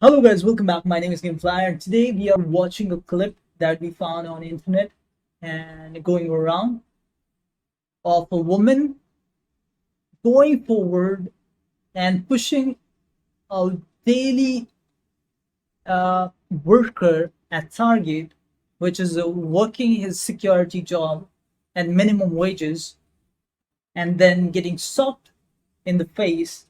Hello guys, welcome back. My name is Gamefly and today we are watching a clip that we found on internet and going around of a woman going forward and pushing a daily worker at Target, which is working his security job at minimum wages and then getting socked in the face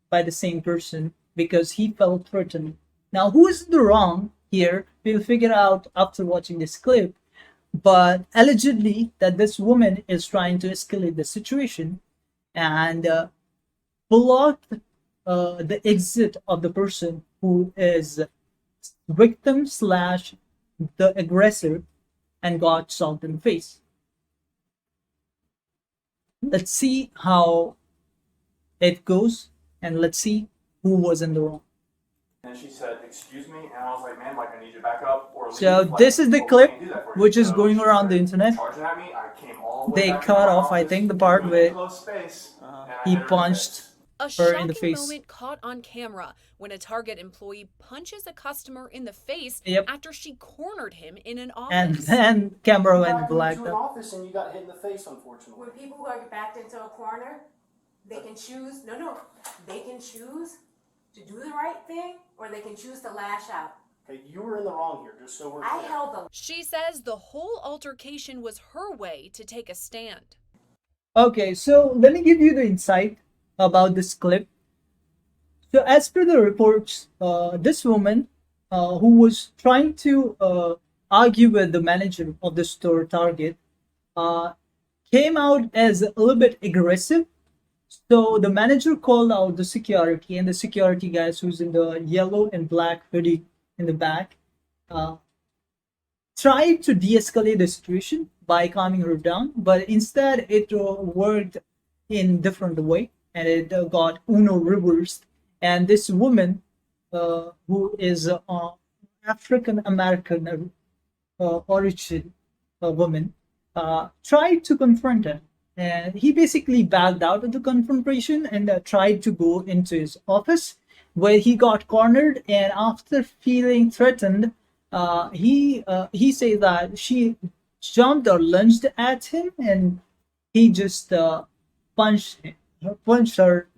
by the same person because he felt threatened. Now, who is in the wrong here? We'll figure out after watching this clip. But allegedly, that this woman is trying to escalate the situation and blocked the exit of the person who is victim slash the aggressor and got socked in the face. Let's see how it goes and let's see who was in the wrong. And she said, "Excuse me," and I was like, "Man, like I need you back up or leave." So Like, this is the "Well, we clip can't do that for you." which is So going she around the started internet. charging at me. I came all the way They back cut to my off, I office, think, the part really where close space, and I he hit her in the punched face. A her in the shocking face. moment caught on camera when a Target employee punches a customer in the face Yep. after she cornered him in an And office. then camera You went got black into an out. office and you got hit in the face, unfortunately. When people are backed into a corner, they can choose, they can choose to do the right thing or they can choose to lash out. Okay, you were in the wrong here, just so we're I clear. held the She says the whole altercation was her way to take a stand. Okay, so let me give you the insight about this clip. So, as per the reports, this woman who was trying to argue with the manager of the store Target uh, came out as a little bit aggressive. So the manager called out the security, and the security guys who's in the yellow and black hoodie in the back uh, tried to de-escalate the situation by calming her down, but instead it worked in different way, and it got Uno reversed. And this woman, who is African American origin woman, tried to confront him. And he basically backed out of the confrontation and tried to go into his office where he got cornered. And after feeling threatened, he said that she jumped or lunged at him and he just punched her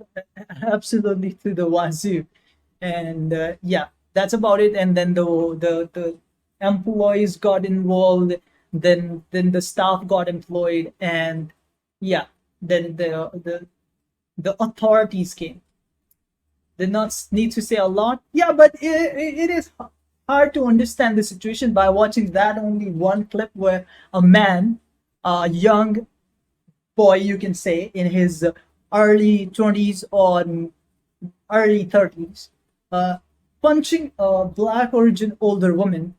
absolutely to the wazoo. And yeah, that's about it. And then the employees got involved, then the staff got employed, and yeah, then the authorities came. Did not need to say a lot. Yeah, but it is hard to understand the situation by watching that only one clip where a man, a young boy, you can say, in his early 20s or early 30s, uh, punching a black origin older woman.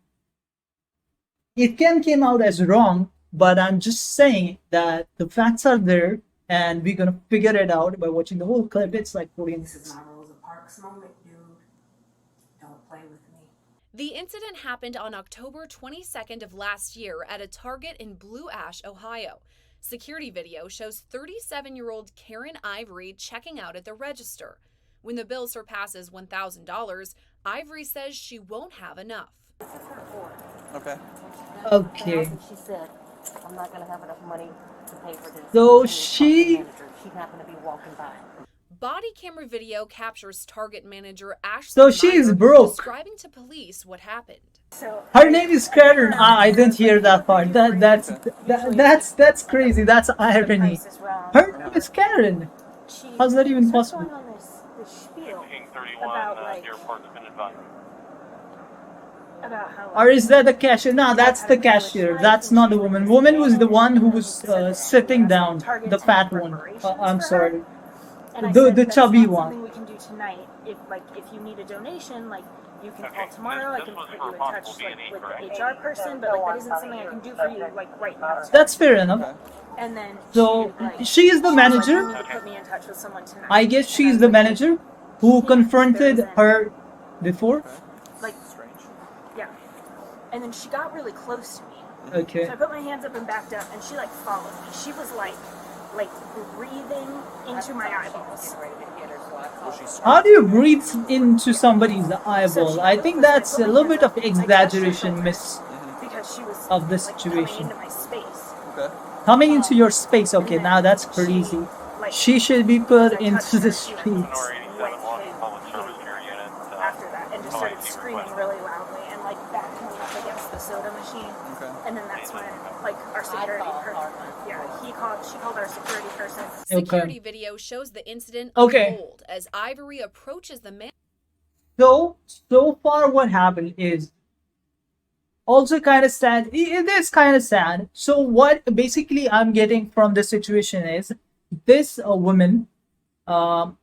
It can came out as wrong, but I'm just saying that the facts are there, and we're gonna figure it out by watching the whole clip. It's like 40 This is minutes. my Rosa Parks moment, dude. Don't play with me. The incident happened on October 22nd of last year at a Target in Blue Ash, Ohio. Security video shows 37-year-old Karen Ivory checking out at the register. When the bill surpasses $1,000, Ivory says she won't have enough. Okay. Okay. She said, "I'm not going to have enough money to pay for this." So And the she- Target manager, she happened to be walking by. Body camera video captures Target manager Ashley So she is Meyer broke. describing to police what happened. Her name is Karen. I didn't hear that part. That's crazy. That's irony. Her name is Karen. How's that even possible? Going on this spiel King 31, about like Deer Park has been advised. about how Or is that the cashier? No, that's the cashier. That's not the woman. Woman was the one who was sitting down. The fat one. I'm sorry. And I The said, the chubby "That's not one. something we can do tonight. If you need a donation, like you can Okay, call tomorrow. I this can was put for you in possible touch like B&E, with correct? the HR person, but like that isn't something I can do for you like right now." That's fair enough. And then So she, like, she is the she was like, manager. "You need to put me in touch with someone tonight." I guess And she's was the like, manager who confronted her before. Like, Strange. yeah. And then she got really close to me. Okay. So I put my hands up and backed up, and she like followed me. She was like breathing into my eyeballs. Was she How do you screaming? breathe into somebody's eyeball? I think that's a little bit of exaggeration, miss, because she was of the like coming situation. into my space. Okay. Coming into your space, okay, And now then that's she, crazy. like, She should be as put I into touched the her, she, like, streets. went after that and just started screaming really loudly and like backed me up against the soda machine. Okay. And then that's when like our security person, she called our security person. Security video shows the incident Okay. unfold as Ivory approaches the man. So far what happened is also kind of sad. It is kind of sad. So what basically I'm getting from this situation is this woman, um,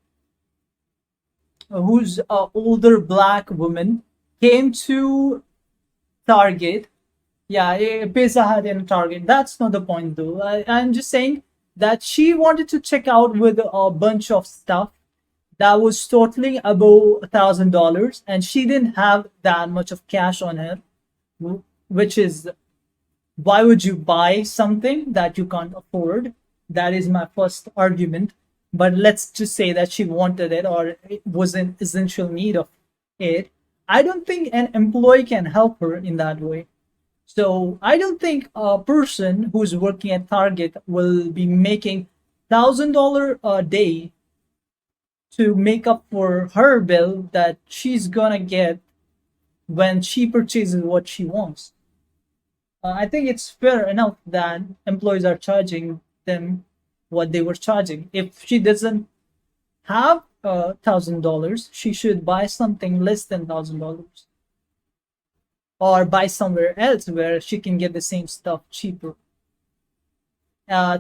who's a older black woman, came to Target. Yeah, Pizza Hut and Target. That's not the point though. I'm just saying that she wanted to check out with a bunch of stuff that was totaling above $1,000, and she didn't have that much of cash on her, which is why would you buy something that you can't afford? That is my first argument. But let's just say that she wanted it or it was an essential need of it. I don't think an employee can help her in that way. So I don't think a person who's working at Target will be making $1,000 a day to make up for her bill that she's gonna get when she purchases what she wants. I think it's fair enough that employees are charging them what they were charging. If she doesn't have $1,000, she should buy something less than $1,000, or buy somewhere else where she can get the same stuff cheaper.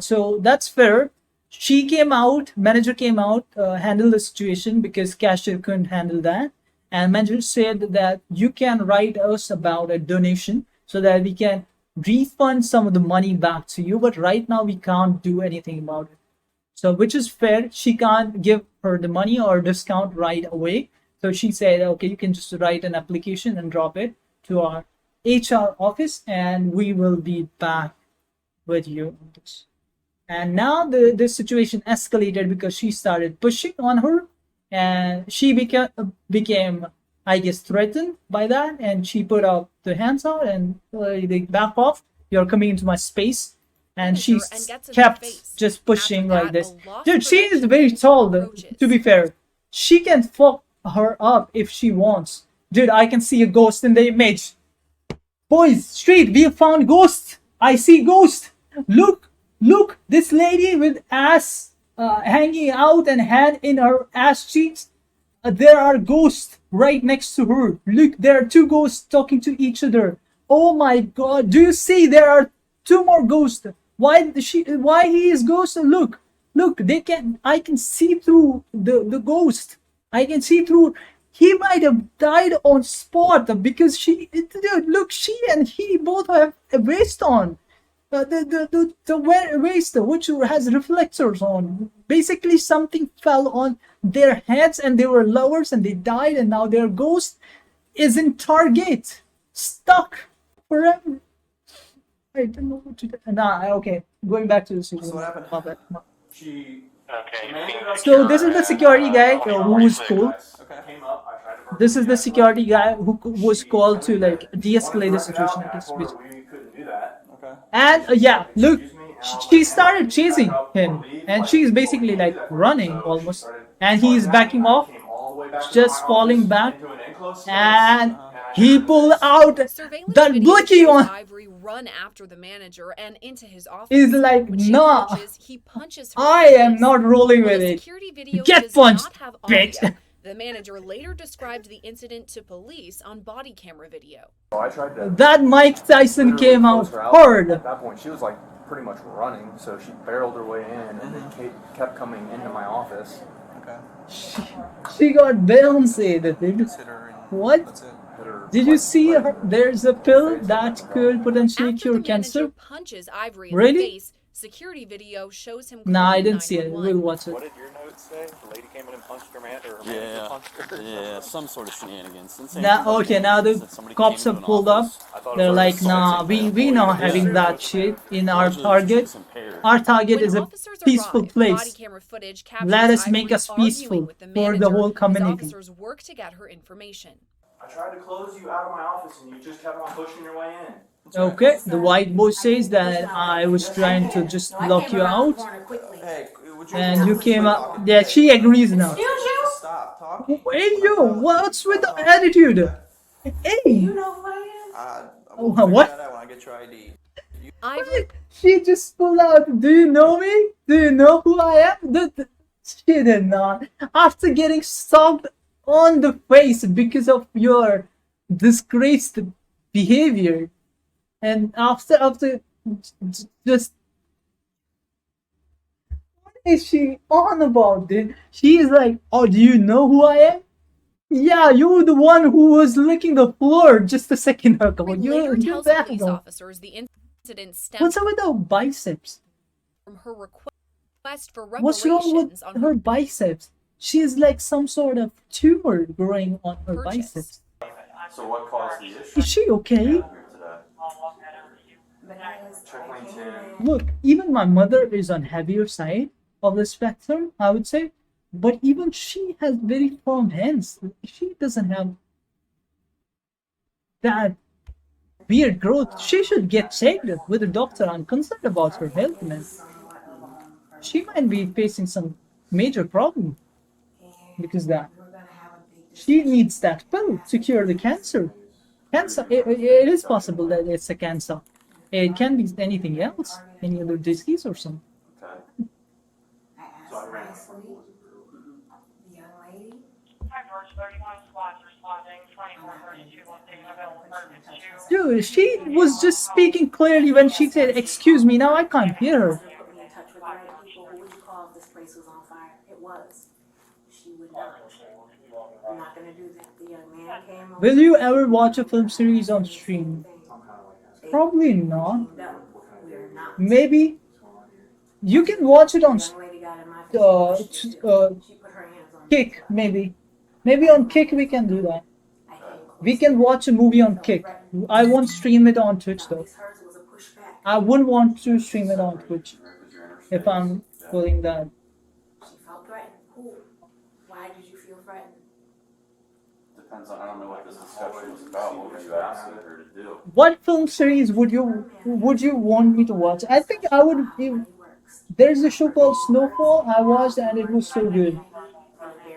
So that's fair. She came out, manager came out, handled the situation because cashier couldn't handle that. And manager said that you can write us about a donation so that we can refund some of the money back to you. But right now we can't do anything about it. So which is fair. She can't give her the money or discount right away. So she said, okay, you can just write an application and drop it to our HR office and we will be back with you on this. And now the situation escalated because she started pushing on her and she became I guess threatened by that, and she put up the hands out and they back off, you're coming into my space. And she And gets in her kept face. just pushing After like that, this. a loss Dude, she is prevention very agent tall though, approaches. to be fair. She can fuck her up if she wants. Dude, I can see a ghost in the image. Boys, street, we found ghost. I see ghost. Look, this lady with ass hanging out and hand in her ass cheeks. There are ghosts right next to her. Look, there are two ghosts talking to each other. Oh my god, do you see there are two more ghosts? Why he is ghost? Look, I can see through the ghost. I can see through. He might have died on spot because dude, look, she and he both have a vest on. The waist which has reflectors on. Basically, something fell on their heads and they were lovers and they died, and now their ghost is in Target, stuck forever. I don't know what to do. Nah, okay. Going back to the So what happened? My bad. She. Okay. So this is the security guy who was cool. Okay. Came up. I tried to This is the verbally security guy who was She called to told me like that de-escalate the she wanted to situation. work it out, I guess. and I told her we couldn't do that. Okay. And yeah, look, Excuse me, and I was she like, started "Back chasing up, him, leave," and like, she's "Oh, basically we can't like do that." running So she almost, started and he's running backing back, and I off, came all the way back to just my falling office back, into an enclosed space, and I he hit her in the pulled face. out Surveillance that video blicky shows on. Ivory run after the manager and into his office. Is like, when she nah, approaches, he punches her I in the am face. not rolling While with the it. security video Get does punched, not have bitch. audio, the manager later described the incident to police on body camera video. So I tried to That Mike Tyson literally came close out her out. hard. At that point, she was like pretty much running, so she barreled her way in, and then kept coming into my office. Okay. She got bounced, dude. Just hit her and What? that's it. Hit her, Did you like, see right her? in the There's a pill face. that could potentially After cure the manager cancer. punches Ivory in Really? the face, security video shows him Nah, I calling didn't see it. 911. We'll watch it. What did your notes say? The lady came in and punched her man, or her manager Yeah, punched her? yeah, some sort of shenanigans. Didn't say Now, anything about okay, now damages, the that somebody cops came have into an pulled up. office. I thought it They're was like, assaulting nah, the we employee. not Yeah. having Yeah. that shit in our Allegedly, she was Target. impaired. Our target When is a officers peaceful arrive, body place. camera footage captures Let us make Ivory us arguing peaceful with the for manager the whole as community. officers work to get her information. I tried to close you out of my office and you just kept on pushing your way in. Okay, the white boy says that I was trying to just No, I lock came you around the out, corner quickly. Hey, would you and you just came quit up. talking? Yeah, she agrees now. Excuse you? Stop talking. Hey, When I yo, talk, what's with the stop talking, attitude? okay? Do Hey, you know who I We'll Oh, figure what? that out when I get your ID. Ivory She just pulled out. Do you know me? Do you know who I am? She did not. After getting stomped on the face because of your disgraced behavior, and after just what is she on about? Dude? She is like, oh, do you know who I am? Yeah, you're the one who was licking the floor just a second ago. later You're tells that police one. officers the incident stemmed What's up with the biceps? from her request for What's wrong with reparations on her biceps? She is like some sort of tumor growing on her purchase. biceps. So what caused the issue Is she okay? here today? am? Checkpoint 10. Look, even my mother is on heavier side of the spectrum, I would say. But even she has very firm hands. She doesn't have that weird growth. She should get checked with a doctor. I'm concerned about her health, man. She might be facing some major problem because that she needs that pill to cure the cancer. Cancer, it is possible that it's a cancer. It can be anything else, any other disease or something. Okay. I asked So I ran. nicely, the young lady, George 31 squads responding, 2432 location available emergency 2. Dude, she was just speaking clearly when she said, "Excuse me." Now I can't hear her. put me in touch with the right people. Who would you call if this place was on fire? It was. She would not. I'm not gonna do that. The young man came over. Will you ever watch a film series on stream? They Probably not. teamed up. We are not. Maybe you can watch it on The young lady got in my face. She put her hands on me. Kick. Maybe on Kick we can do that. I came close. We can watch a movie on Kick. I won't stream it on Twitch At though. least hers was a pushback. I wouldn't want to stream it on Twitch if I'm feeling that. She felt threatened. Who? Why did you feel threatened? Depends on, I don't know what this discussion was about. What were you asking her to do? What film series would you want me to watch? I think I would. There's a show called Snowfall I watched and it was so good.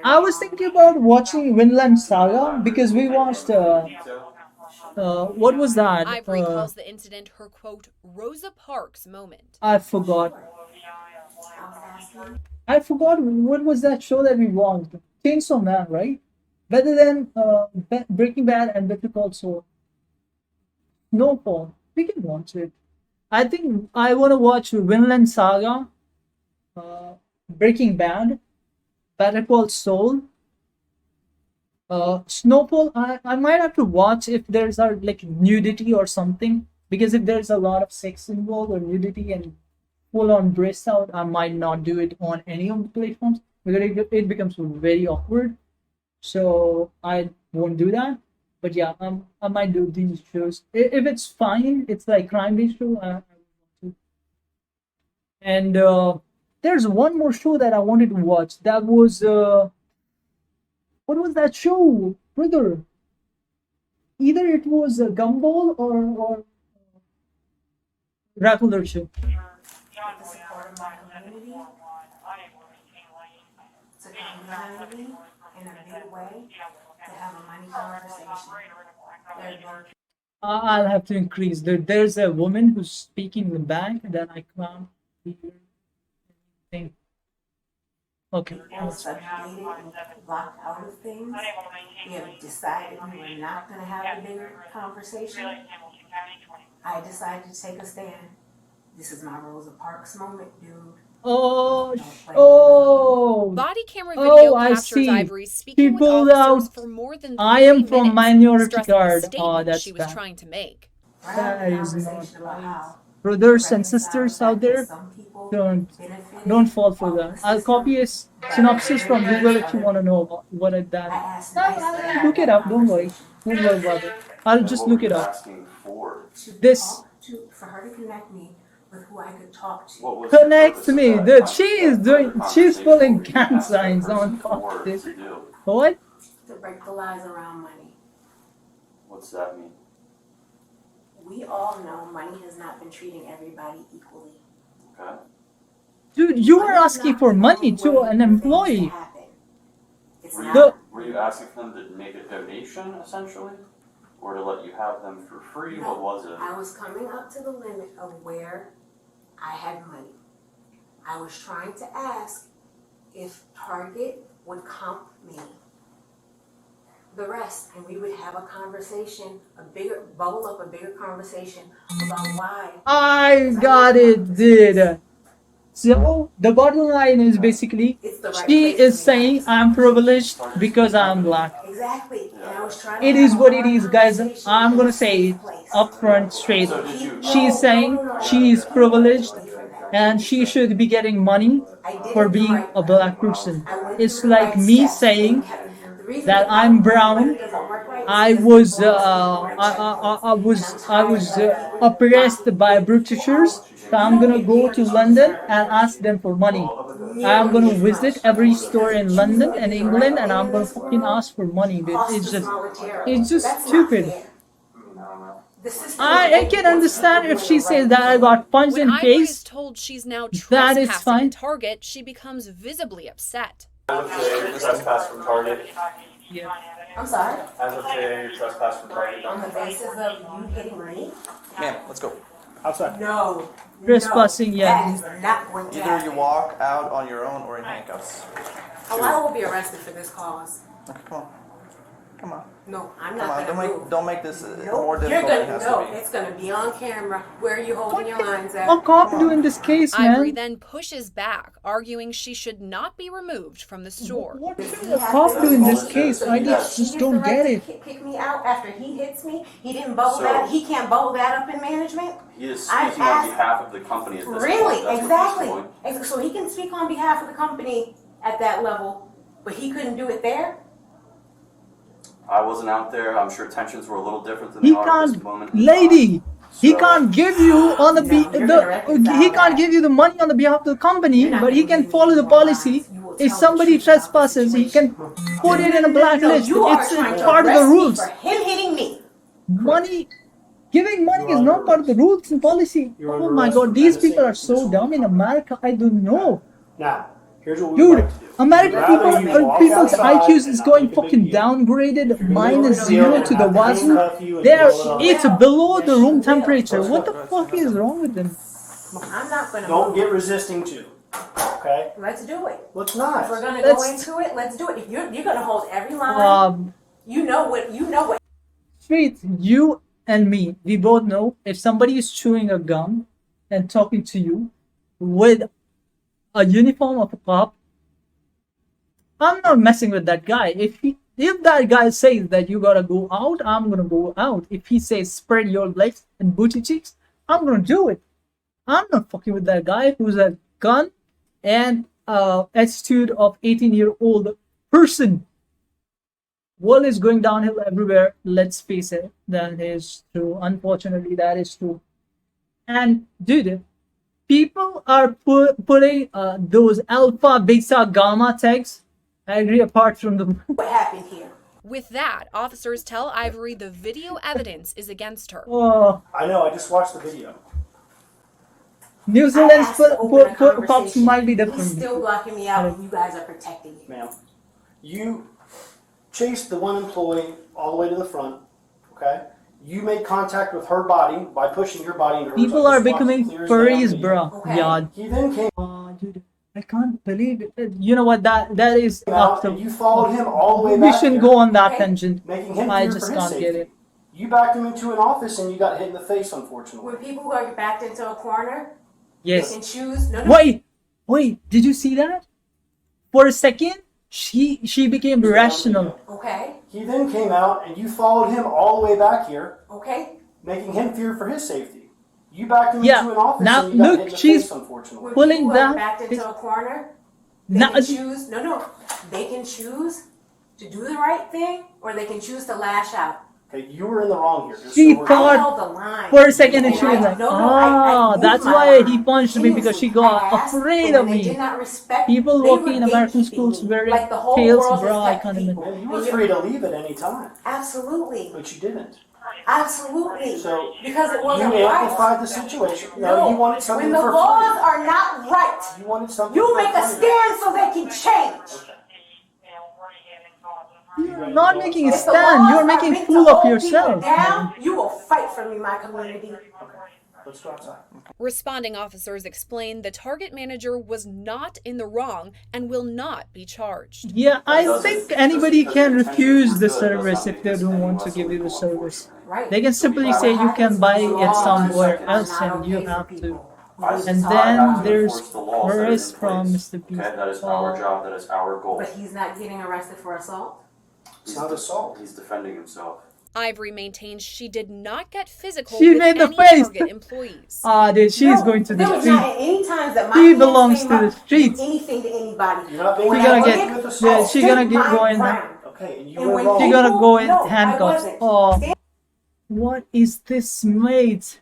I was thinking about watching Vinland Saga because we watched. What was that? Ivory calls the incident her quote Rosa Parks moment. I forgot. I was asking. I forgot what was that show that we watched. Chainsaw Man, right? Better than Breaking Bad and Better Call Saul. Snowfall. We can watch it. I think I want to watch Vinland Saga, Breaking Bad, Better Call Saul, Snowfall. I might have to watch if there's like nudity or something, because if there's a lot of sex involved or nudity and full on breast out, I might not do it on any of the platforms because it becomes very awkward. So I won't do that. But yeah, I might do these shows if it's fine. It's like crime-based show. I will do. And there's one more show that I wanted to watch. That was what was that show, brother? Either it was a Gumball or regular show. With the support of my community, to come behind me in a big way, to have a money conversation. There's no I'll have to increase. There's a woman who's speaking in the back that I can't hear anything. Okay. subjugated and blocked out of things. We have decided we were not going to have a bigger conversation. I decided to take a stand. This is my Rosa Parks moment, dude. Oh, Body camera video I captures see. Ivory speaking with People officers out. for more than 30 I am from minutes, Minority stressing Guard. the statement Oh, that's she was bad. trying to make. That is not right. Brothers and sisters out there, don't fall for that. I'll copy a synopsis from Google if you want to know about what it that. I'll look it up. Don't worry. Don't worry about it. I'll just look it up. Asking for. This. For her to connect me with who I could talk to. What was the Connects purpose of me, that dude. She is doing. She's conversation? pulling What were you gang asking that signs on person for top, dude. to do? What? To break the lies around money. What's that mean? We all know money has not been treating everybody equally. Okay. Dude, you were Money's asking not for the money only to way an for things to employee. happen. It's Were not. you, were you asking for them to make a donation, essentially? Or to let you have them for free? What was it? I was coming up to the limit of where I had money. I was trying to ask if Target would comp me the rest, and we would have a conversation, a bigger conversation about why. I got it, dude. So the bottom line is basically It's the right she place to is be saying honest. I'm privileged because I'm black. Exactly. And I was trying to It have is a what it hard is, guys. conversation I'm in gonna a say safe it place. upfront, straight. So did you? She's saying she is privileged and she should be getting money I did for it the being right a way. black person. I went It's through the like right me steps. saying The reason that the I'm algorithm brown. doesn't work right is I because was people don't check things. I was oppressed by Britishers. So I'm gonna go to London and ask them for money. I'm gonna visit every store in London and England, and I'm gonna fucking ask for money, dude. It's just stupid. I can understand if she says that I got punched When in Ivory is face. told she's now That is trespassing fine. at Target, she becomes visibly upset. As of today, you're trespass from Target. I'm sorry? As of today, you're trespass from Target. On the basis of you hitting me? Ma'am, let's go. Outside. No. Trespassing, no, yeah. That is not going to Either happen. you walk out on your own or in handcuffs. Oh, I will be arrested for this cause. Okay, come on. Come on. No, I'm Come not on. gonna move. Don't make this Nope. more You're difficult than it gonna has to no. be. It's gonna be on camera. Where are you holding your lines at? What cop do in this case, Ivory man? then pushes back, arguing she should not be removed from the store. What should a cop do in this case? I just don't get it. Kick me out after he hits me. He didn't bubble So- that. He can't bubble that up in management. He is I speaking on asked- behalf of the company at this point. Really? That's what he's Exactly. doing. So he can speak on behalf of the company at that level, but he couldn't do it there. I wasn't out there. I'm sure tensions were a little different than He they are at this can't, moment. lady. He So- can't give you on the No, you're gonna the reconcile he can't that. give you the money on the behalf of the company, You're not but he gonna can give me follow the more policy. lies. You will If tell the somebody truth about the trespasses, he can situation. put it in a blacklist. You are It's trying to part of the arrest me rules. for him hitting me. Money, giving money You is are not under part of the rules and policy. You're Oh under my arrest God, for these menacing, people are so dumb in America. I don't know. Now, here's what we would Dude, like to do. American Rather people, you walk people's outside IQs and is not going make a big fucking deal. downgraded If you're gonna minus go to jail, 0 then to the have to wazoo. handcuff you and There, blow it up. it's below the room Yes, you will. temperature. Let's What go. the fuck is wrong with them? I'm not gonna Don't move. get resisting too. Okay? Let's do it. Let's If we're not. gonna go Let's- into it, let's do it. If you're gonna hold every line, you know what. Street, you and me, we both know if somebody is chewing a gum and talking to you with a uniform of a cop, I'm not messing with that guy. If that guy says that you gotta go out, I'm gonna go out. If he says spread your legs and booty cheeks, I'm gonna do it. I'm not fucking with that guy who's a gun and attitude of 18-year-old person. World is going downhill everywhere. Let's face it. That is true. Unfortunately, that is true. And dude, people are putting those alpha, beta, gamma tags. I agree. Apart from the What happened here? With that, officers tell Ivory the video evidence is against her. I know, I just watched the video. New I Zealand's asked to open a cops conversation. might be He's different. still blocking me out, and you guys are protecting me. Ma'am, you chased the one employee all the way to the front, okay? You made contact with her body by pushing your body into hers. People I are just watched becoming it clear as day on furries, video. bro. Okay. Yeah. He then came Dude, I can't believe it. You know what? That is out after. and you followed him all the way We back shouldn't there, go on that Okay. tangent. making him I fear just for his can't safety. get it. You backed him into an office and you got hit in the face, unfortunately. When people are backed into a corner, they Yes. can choose. No. Wait. Did you see that? For a second, she became irrational. Okay. He then came out and you followed him all the way back here, Okay. making him fear for his safety. You backed him Yeah, into an office now and you got look, hit in the she's face, unfortunately. When pulling people are that- backed into a corner, they Now, can choose. No. They can choose to do the right thing, or they can choose to lash out. Okay, you were in the wrong here. Just She so we're thought- I held the line. For a second, and And she was I- like, no, I used that's my why line. he punched me, because she got Asked, afraid and of when they me. did not respect, People they walking were in American gatekeeping schools me. wearing like the whole tails, world bra, I respect can't people. imagine. You were free to leave at any time, Absolutely. but you didn't. Absolutely. So because it you wasn't right. amplified the situation. No, you wanted something when the for laws free. are not right, You wanted something you for make a free. stand so they can change. You're not making a If the stand. laws You're are making meant fool to of hold yourself. people down, you will fight for me, my community. Let's go outside. Responding officers explained the Target manager was not in the wrong and will not be charged. Yeah, I doesn't- think just anybody because can your intentions refuse were the good service doesn't if make they this don't any want to less give you the illegal, service. Right. They can simply say you can buy it somewhere else and you have to. And I then have to there's enforce the laws that are in arrest from place. Mr. Beast. Okay, that is our job. That is our goal. But he's not getting arrested for assault. It's not assault. He's defending himself. Ivory maintains she did not get physical She with made the any face. Target employees. Dude, she's No, going to there the was not street. any times that my She hands belongs came to the up streets. do anything to anybody. You're not being When She gonna I get- went, with the yeah, assault. she gonna stood get my going. ground. Okay, and you And were when wrong. She gonna go in No, I handcuffs. wasn't. Oh, what is this, mate?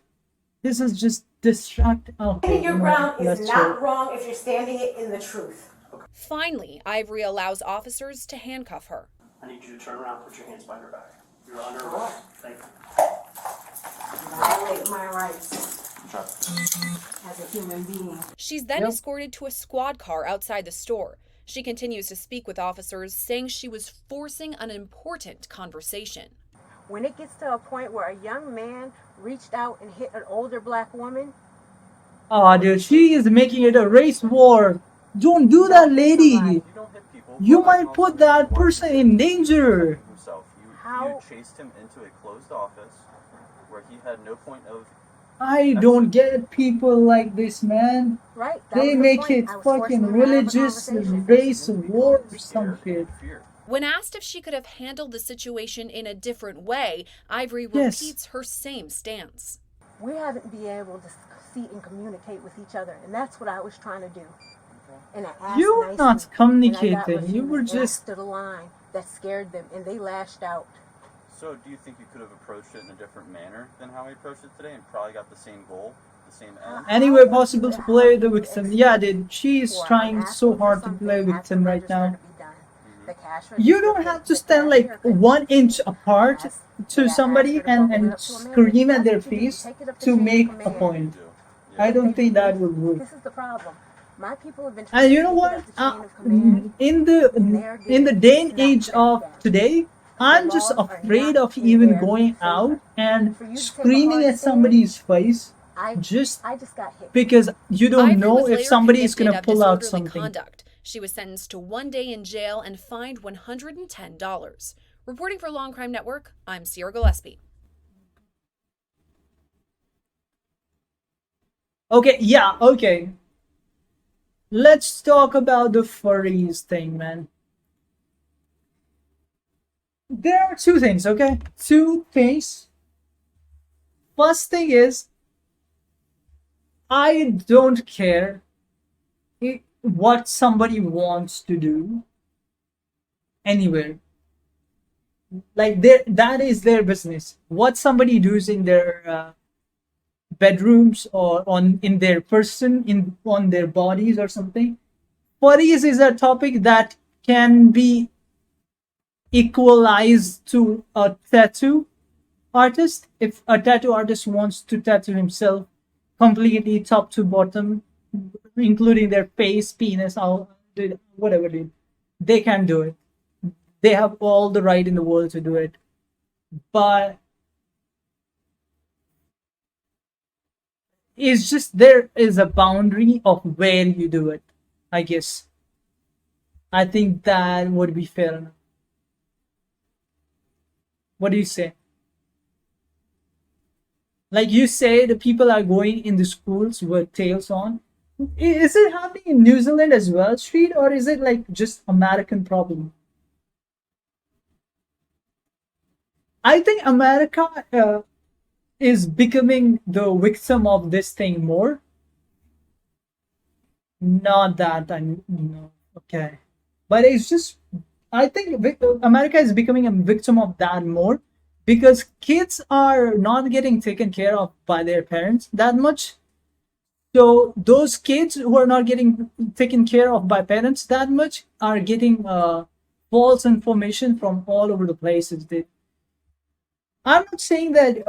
This is just distract. Okay, Standing your ground let's is chill. not wrong if you're standing it in the truth. Finally, Ivory allows officers to handcuff her. I need you to turn around, put your hands behind your back. You're under arrest. Thank you. Violate my rights as a human being. She's then Yep. escorted to a squad car outside the store. She continues to speak with officers, saying she was forcing an important conversation. When it gets to a point where a young man reached out and hit an older black woman, Oh, dude, she is making it a race war. Don't do that, lady. You don't hit people. You but might can put also that watch person him in danger. protecting himself. How- You chased him into a closed office where he had no point of. I don't get people like this, man. right? That They was the make point. it I was forcing fucking him to have a religious conversation. race simply war because or you're some scared shit. and fear. When asked if she could have handled the situation in a different way, Ivory Yes. repeats her same stance. We haven't been able to see and communicate with each other, and that's what I was trying to do. And I asked You were nicely, not and I got communicating. refused, You were and I just. stood a line that scared them, and they lashed out. So, do you think you could have approached it in a different manner than how we approached it today, and probably got the same goal, the same end? Any way possible to play the victim. Yeah, dude, she's For trying I'm so asking for hard to something play at the victim right register now. to be done. The cash You register don't could- have to the stand like cashier could- 1 inch apart Ask- to I asked somebody her to and, bubble it and up to a minute. scream at That's their what you do. face Take it up the to chain of make a command. point. You do. I don't think that would work. This is the problem. My people have been trying And to you know take it what? up the chain of command. In the day and age of today, I'm just afraid of even going out and screaming at somebody's face I just just got hit. because you don't Ivory know was if later somebody is convicted gonna of pull out disorderly something. conduct. She was sentenced to 1 day in jail and fined $110. Reporting for Law and Crime Network, I'm Sierra Gillespie. Okay, yeah, okay. Let's talk about the furries thing, man. There are two things, okay? Two things. First thing is, I don't care what somebody wants to do anywhere. Like that is their business. What somebody does in their bedrooms or in their person, on their bodies or something. Furries is a topic that can be equalized to a tattoo artist. If a tattoo artist wants to tattoo himself completely top to bottom, including their face, penis, all whatever, they can do it. They have all the right in the world to do it. But it's just there is a boundary of where you do it, I guess. I think that would be fair enough. What do you say? Like you say, the people are going in the schools with tails on. Is it happening in New Zealand as well, Street, or is it like just American problem? I think America is becoming the victim of this thing more. Not that I know. Okay, but it's just I think America is becoming a victim of that more because kids are not getting taken care of by their parents that much. So those kids who are not getting taken care of by parents that much are getting false information from all over the places. I'm not saying that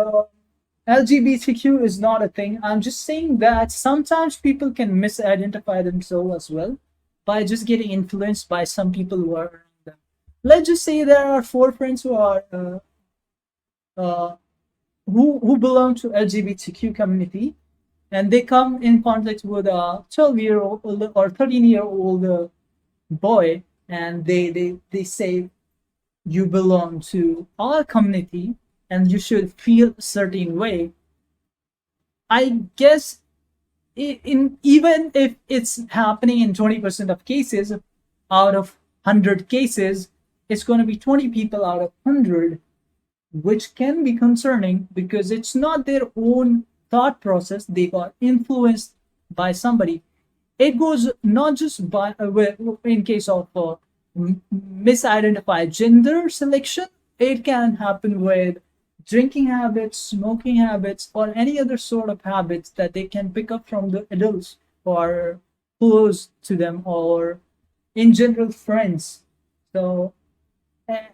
LGBTQ is not a thing. I'm just saying that sometimes people can misidentify themselves as well by just getting influenced by some people who are around them. Let's just say there are four friends who are uh, who belong to LGBTQ community, and they come in contact with a 12-year-old or 13-year-old boy, and they say you belong to our community and you should feel a certain way. I guess in even if it's happening in 20% of cases out of 100 cases, it's going to be 20 people out of 100, which can be concerning because it's not their own thought process. They got influenced by somebody. It goes not just by in case of misidentified gender selection. It can happen with drinking habits, smoking habits, or any other sort of habits that they can pick up from the adults who are close to them, or in general friends. So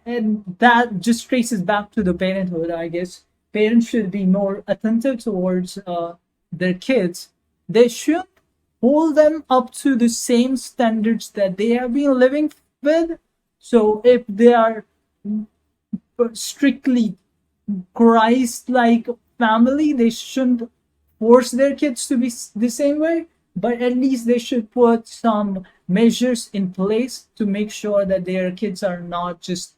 and that just traces back to the parenthood, I guess. Parents should be more attentive towards their kids. They should hold them up to the same standards that they have been living with. So if they are strictly Christ like family, they shouldn't force their kids to be the same way, but at least they should put some measures in place to make sure that their kids are not just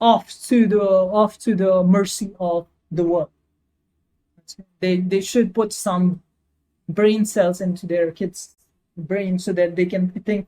off to the mercy of the world. They should put some brain cells into their kids' brain so that they can think